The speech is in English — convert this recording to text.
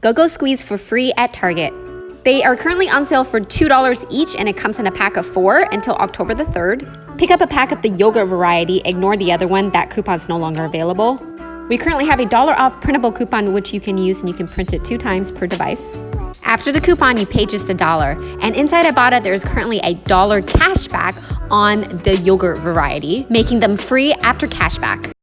GoGo SqueeZ for free at Target. They are currently on sale for $2 each, and it comes in a pack of 4 until October the 3rd. Pick up a pack of the yogurt variety, ignore the other one, that coupon's no longer available. We currently have a $1 off printable coupon which you can use, and you can print it 2 times per device. After the coupon, you pay just $1, and inside Ibotta, there's currently a $1 cashback on the yogurt variety, making them free after cashback.